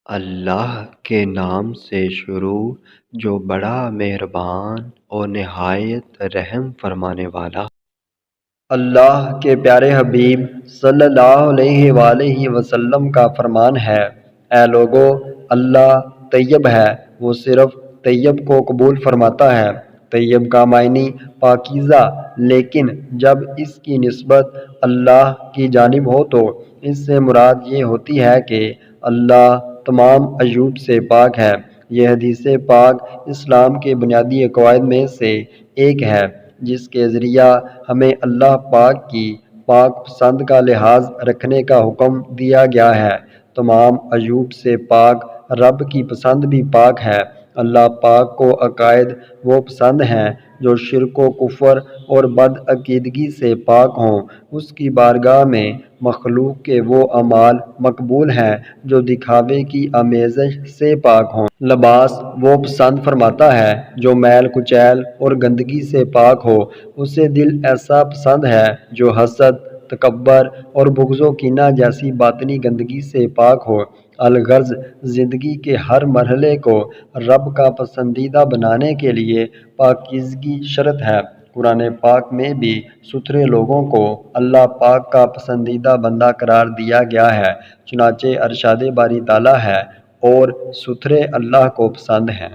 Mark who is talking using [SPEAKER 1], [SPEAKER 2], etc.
[SPEAKER 1] اللہ کے نام سے شروع جو بڑا مہربان اور نہایت رحم فرمانے والا۔ اللہ کے پیارے حبیب صلی اللہ علیہ وآلہ وسلم کا فرمان ہے، اے لوگو، اللہ طیب ہے، وہ صرف طیب کو قبول فرماتا ہے۔ طیب کا معنی پاکیزہ، لیکن جب اس کی نسبت اللہ کی جانب ہو تو اس سے مراد یہ ہوتی ہے کہ اللہ تمام عیوب سے پاک ہے۔ یہ حدیث پاک اسلام کے بنیادی عقائد میں سے ایک ہے، جس کے ذریعہ ہمیں اللہ پاک کی پاک پسند کا لحاظ رکھنے کا حکم دیا گیا ہے۔ تمام عیوب سے پاک رب کی پسند بھی پاک ہے۔ اللہ پاک کو عقائد وہ پسند ہیں جو شرک و کفر اور بدعقیدگی سے پاک ہوں۔ اس کی بارگاہ میں مخلوق کے وہ اعمال مقبول ہیں جو دکھاوے کی آمیزش سے پاک ہوں۔ لباس وہ پسند فرماتا ہے جو میل کچیل اور گندگی سے پاک ہو۔ اسے دل ایسا پسند ہے جو حسد، تکبر اور بغض و کینہ جیسی باطنی گندگی سے پاک ہو۔ الغرض زندگی کے ہر مرحلے کو رب کا پسندیدہ بنانے کے لیے پاکیزگی شرط ہے۔ قرآن پاک میں بھی ستھرے لوگوں کو اللہ پاک کا پسندیدہ بندہ قرار دیا گیا ہے، چنانچہ ارشاد باری تعالیٰ ہے، اور ستھرے اللہ کو پسند ہیں۔